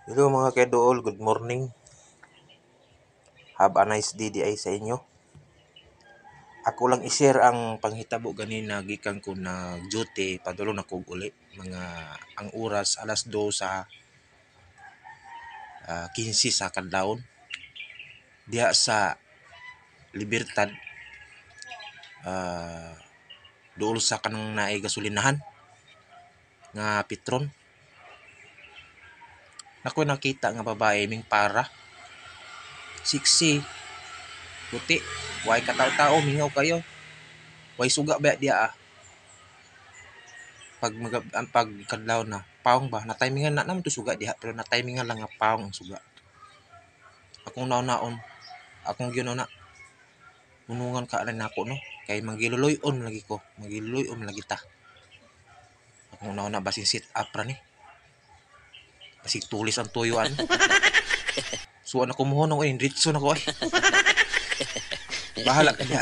Hello mga kaidol, good morning. Have a nice day di ay sa inyo. Ako lang i-share ang panghitabo ganina gikan ko na duty padulong na kog uli. Mga ang oras alas 2 sa 15 sa kadlawon. Diha sa Libertad dool sa kanang naay gasolinahan nga Petron. Ako nakita nga babae ming para sexy puti, way kataw-tao mingaw kayo. Way suga ba diya pag kadlaw na paong ba na timingan na naman to suga diha pero na timingan lang nga paong ang suga. Akong naon akong gyud na unungan ka rin ako no kay magiluloy-on lagi ko magiluloy-on lagi ta. Akong naon basin sit up ra ni basig tulis ang tuyuan. So ano ko mo no diretso na ko ay bahala ka niya.